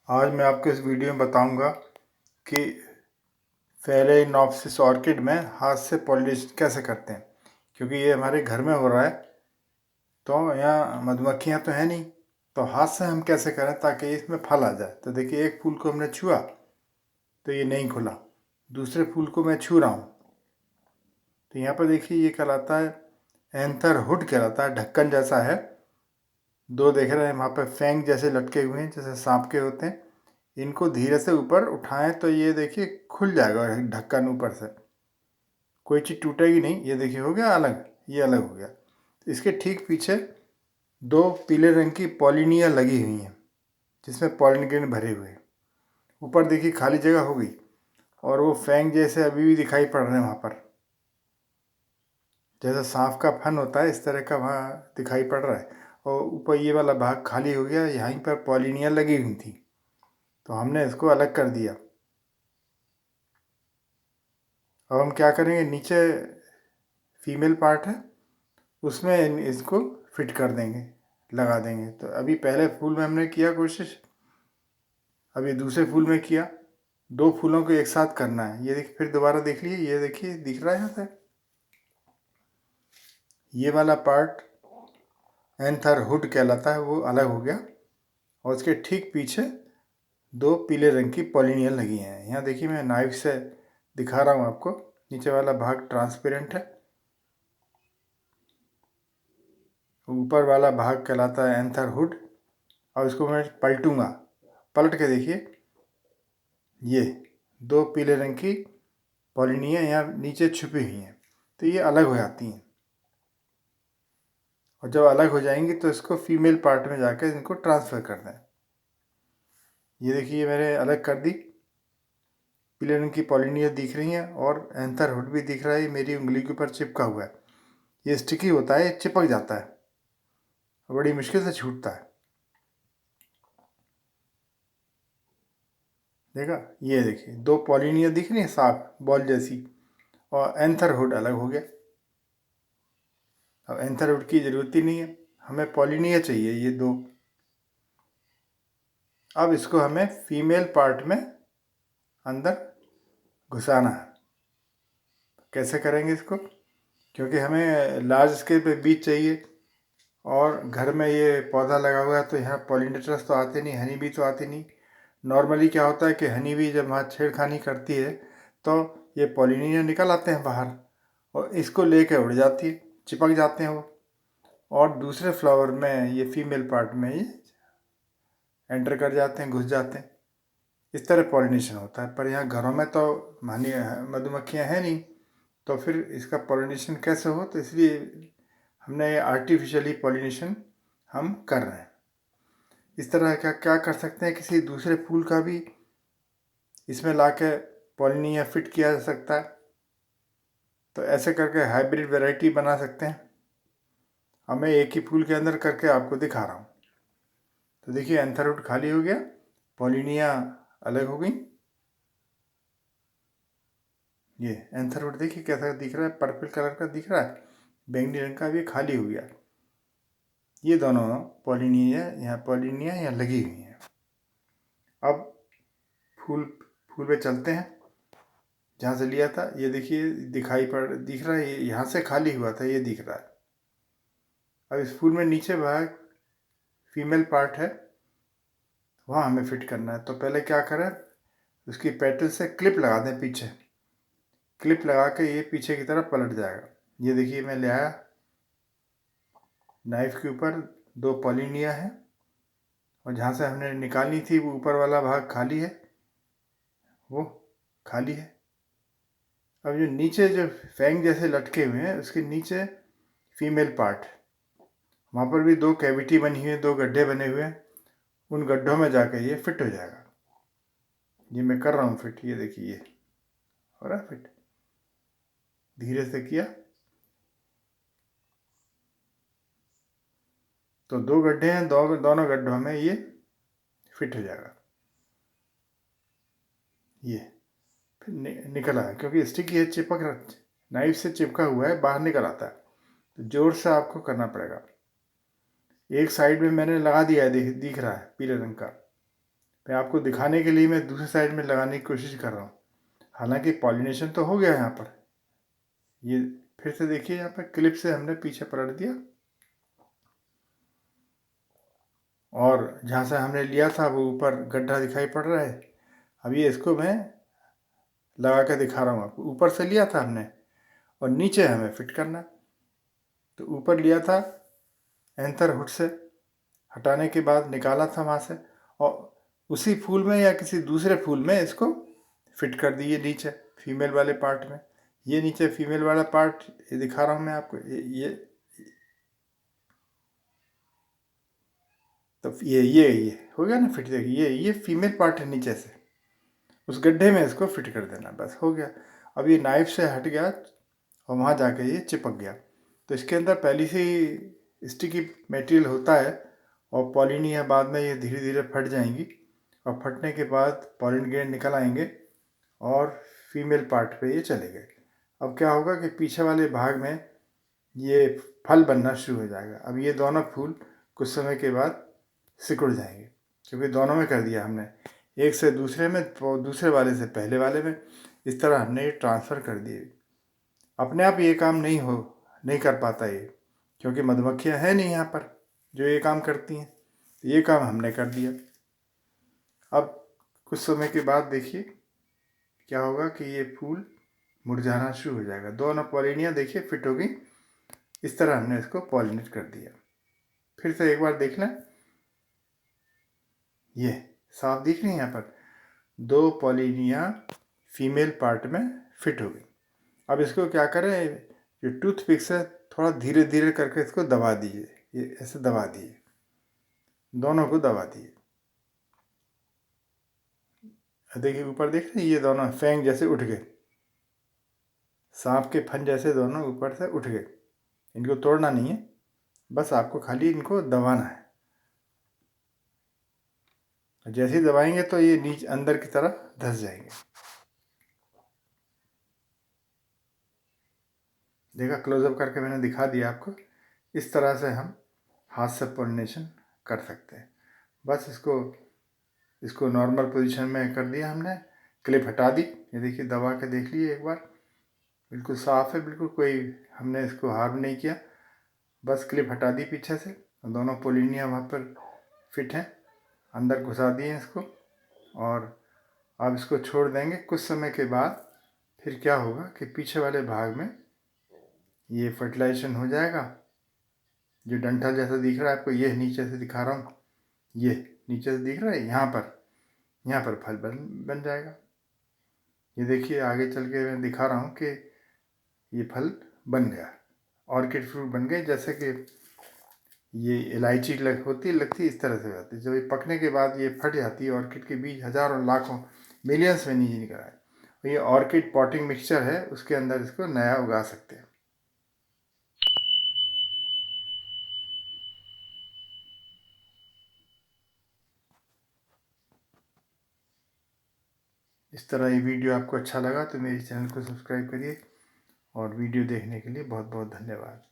आज मैं आपको इस वीडियो में बताऊंगा कि फेलेनॉप्सिस ऑर्किड में हाथ से पॉलिनेशन कैसे करते हैं। क्योंकि ये हमारे घर में हो रहा है तो यहाँ मधुमक्खियाँ तो है नहीं, तो हाथ से हम कैसे करें ताकि इसमें फल आ जाए। तो देखिए, एक फूल को हमने छुआ तो ये नहीं खुला, दूसरे फूल को मैं छू रहा हूँ तो यहाँ पर देखिए ये कहलाता है एंथर हुड कहलाता है, ढक्कन जैसा है। दो देख रहे हैं वहाँ पर फैंग जैसे लटके हुए हैं, जैसे सांप के होते हैं। इनको धीरे से ऊपर उठाएं तो ये देखिए खुल जाएगा ढक्कन ऊपर से, कोई चीज़ टूटेगी नहीं। ये देखिए हो गया अलग, ये अलग हो गया। इसके ठीक पीछे दो पीले रंग की पॉलिनिया लगी हुई हैं जिसमें पॉलिन ग्रेन भरे हुए हैं। ऊपर देखिए खाली जगह हो गई और वो फैंग जैसे अभी भी दिखाई पड़ रहे हैं वहाँ पर, जैसा सांप का फन होता है इस तरह का वहाँ दिखाई पड़ रहा है। और ऊपर ये वाला भाग खाली हो गया, यहीं पर पॉलिनिया लगी हुई थी तो हमने इसको अलग कर दिया। अब हम क्या करेंगे, नीचे फीमेल पार्ट है उसमें इसको फिट कर देंगे, लगा देंगे। तो अभी पहले फूल में हमने किया कोशिश, अभी दूसरे फूल में किया। दो फूलों को एक साथ करना है। ये देखिए, फिर दोबारा देख लिए, ये देखिए दिख रहा है यहाँ से ये वाला पार्ट एंथर हुड कहलाता है, वो अलग हो गया। और उसके ठीक पीछे दो पीले रंग की पॉलिनिया लगी हैं। यहाँ देखिए मैं नाइफ से दिखा रहा हूँ आपको, नीचे वाला भाग ट्रांसपेरेंट है, ऊपर वाला भाग कहलाता है एंथर हुड। और इसको मैं पलटूंगा, पलट के देखिए ये दो पीले रंग की पॉलिनिया यहाँ नीचे छुपी हुई हैं तो ये अलग हो जाती हैं। और जब अलग हो जाएंगी तो इसको फीमेल पार्ट में जाकर इनको ट्रांसफ़र कर दें। ये देखिए मैंने अलग कर दी, पीले रंग की पॉलिनिया दिख रही हैं और एंथर हुड भी दिख रहा है, मेरी उंगली के ऊपर चिपका हुआ है। ये स्टिकी होता है, चिपक जाता है, बड़ी मुश्किल से छूटता है। देखा, ये देखिए दो पॉलिनिया दिख रही हैं साफ बॉल जैसी, और एंथर हुड अलग हो गया। अब एंथर हुड की ज़रूरत ही नहीं है, हमें पॉलिनिया चाहिए ये दो। अब इसको हमें फीमेल पार्ट में अंदर घुसाना है। कैसे करेंगे इसको, क्योंकि हमें लार्ज स्केल पे बीज चाहिए और घर में ये पौधा लगा हुआ है तो यहाँ पॉलिनेटर्स तो आते नहीं, हनी बी तो आती नहीं। नॉर्मली क्या होता है कि हनी बी जब वहाँ छेड़खानी करती है तो ये पॉलिनिया निकल आते हैं बाहर और इसको लेके उड़ जाती है, चिपक जाते हैं वो, और दूसरे फ्लावर में ये फीमेल पार्ट में ये एंटर कर जाते हैं, घुस जाते हैं। इस तरह पॉलिनेशन होता है। पर यहाँ घरों में तो मधुमक्खियाँ हैं नहीं, तो फिर इसका पॉलिनेशन कैसे हो, तो इसलिए हमने ये आर्टिफिशियली पॉलिनेशन हम कर रहे हैं। इस तरह का क्या कर सकते हैं, किसी दूसरे फूल का भी इसमें ला के पॉलिनिया फिट किया जा सकता है। तो ऐसे करके हाइब्रिड वैरायटी बना सकते हैं। अब मैं एक ही फूल के अंदर करके आपको दिखा रहा हूँ। तो देखिए एंथरवुड खाली हो गया, पॉलिनिया अलग हो गई। ये एंथरवुड देखिए कैसा दिख रहा है, पर्पल कलर का दिख रहा है, बैंगनी रंग का भी खाली हो गया। ये दोनों पॉलिनिया यहाँ लगी हुई हैं। अब फूल पे चलते हैं जहाँ से लिया था। ये देखिए दिख रहा है, ये यहाँ से खाली हुआ था, ये दिख रहा है। अब इस फूल में नीचे भाग फीमेल पार्ट है, वहाँ हमें फिट करना है। तो पहले क्या करें, उसकी पेटल से क्लिप लगा दें पीछे, क्लिप लगा के ये पीछे की तरफ पलट जाएगा। ये देखिए मैं ले आया, नाइफ के ऊपर दो पॉलिनिया है और जहाँ से हमने निकालनी थी वो ऊपर वाला भाग खाली है, वो खाली है। अब जो नीचे जो फैंग जैसे लटके हुए हैं उसके नीचे फीमेल पार्ट, वहाँ पर भी दो कैविटी बनी हुई है, दो गड्ढे बने हुए हैं, उन गड्ढों में जाकर ये फिट हो जाएगा। ये मैं कर रहा हूँ फिट, ये देखिए ये हो रहा है फिट, धीरे से किया तो दो गड्ढे हैं, दोनों गड्ढों में ये फिट हो जाएगा। ये फिर निकल आया, क्योंकि स्टिकी है, नाइफ से चिपका हुआ है, बाहर निकल आता है। तो जोर से आपको करना पड़ेगा। एक साइड में मैंने लगा दिया है, दिख रहा है पीले रंग का, मैं आपको दिखाने के लिए मैं दूसरी साइड में लगाने की कोशिश कर रहा हूँ। हालांकि पॉलिनेशन तो हो गया यहाँ पर। ये फिर से देखिए, यहाँ पर क्लिप से हमने पीछे पलट दिया और जहाँ से हमने लिया था वो ऊपर गड्ढा दिखाई पड़ रहा है। अब ये इसको मैं लगा के दिखा रहा हूँ आपको। ऊपर से लिया था हमने और नीचे हमें फिट करना। तो ऊपर लिया था एंथर हुड से, हटाने के बाद निकाला था वहाँ से और उसी फूल में या किसी दूसरे फूल में इसको फिट कर दिए नीचे फीमेल वाले पार्ट में। ये नीचे फीमेल वाला पार्ट ये दिखा रहा हूँ मैं आपको। ये तो ये हो गया ना फिट। देखिए ये फीमेल पार्ट है, नीचे से उस गड्ढे में इसको फिट कर देना, बस हो गया। अब ये नाइफ से हट गया और वहाँ जाके ये चिपक गया। तो इसके अंदर पहले से ही स्टिकी मटेरियल होता है और पॉलिनिया बाद में ये धीरे धीरे फट जाएंगी और फटने के बाद पॉलिन ग्रेन निकल आएंगे और फीमेल पार्ट पे ये चले गए। अब क्या होगा कि पीछे वाले भाग में ये फल बनना शुरू हो जाएगा। अब ये दोनों फूल कुछ समय के बाद सिकुड़ जाएंगे, क्योंकि दोनों में कर दिया हमने, एक से दूसरे में, दूसरे वाले से पहले वाले में। इस तरह हमने ये ट्रांसफ़र कर दिए। अपने आप ये काम नहीं कर पाता ये, क्योंकि मधुमक्खियाँ हैं नहीं यहाँ पर जो ये काम करती हैं। ये काम हमने कर दिया। अब कुछ समय के बाद देखिए क्या होगा कि ये फूल मुरझाना शुरू हो जाएगा। दोनों पॉलिनियाँ देखिए फिट हो गई। इस तरह हमने इसको पॉलिनेट कर दिया। फिर से एक बार देख लें, ये साफ दिख रही है यहाँ पर, 2 पॉलिनियाँ फीमेल पार्ट में फिट हो गई। अब इसको क्या करें, जो टूथपिक से थोड़ा धीरे धीरे करके इसको दबा दीजिए। ये ऐसे दबा दिए, दोनों को दबा दिए। देखिए ऊपर देख रहे हैं, ये दोनों फैंग जैसे उठ गए, सांप के फन जैसे दोनों ऊपर से उठ गए। इनको तोड़ना नहीं है, बस आपको खाली इनको दबाना है। जैसे ही दबाएंगे तो ये नीचे अंदर की तरफ धंस जाएंगे। देखा, क्लोजअप करके मैंने दिखा दिया आपको। इस तरह से हम हाथ से पॉलिनेशन कर सकते हैं। बस इसको नॉर्मल पोजीशन में कर दिया हमने, क्लिप हटा दी। ये देखिए दबा के देख लिए एक बार, बिल्कुल साफ़ है, बिल्कुल कोई हमने इसको हार्म नहीं किया। बस क्लिप हटा दी पीछे से, दोनों पोलिनिया वहाँ पर फिट हैं, अंदर घुसा दिए इसको और अब इसको छोड़ देंगे। कुछ समय के बाद फिर क्या होगा कि पीछे वाले भाग में ये फर्टिलाइजेशन हो जाएगा। जो डंठल जैसा दिख रहा है आपको, ये नीचे से दिखा रहा हूँ, ये नीचे से दिख रहा है, यहाँ पर फल बन जाएगा। ये देखिए आगे चल के मैं दिखा रहा हूँ कि ये फल बन गया, ऑर्किड फ्रूट बन गए। जैसे कि ये इलायची लगती इस तरह से जाती है। जब ये पकने के बाद ये फट जाती है, ऑर्किड के बीज हज़ारों लाखों मिलियंस में नीचे निकल आए। और ये ऑर्किड पॉटिंग मिक्सचर है, उसके अंदर इसको नया उगा सकते हैं। इस तरह ये वीडियो आपको अच्छा लगा तो मेरे चैनल को सब्सक्राइब करिए और वीडियो देखने के लिए बहुत बहुत धन्यवाद।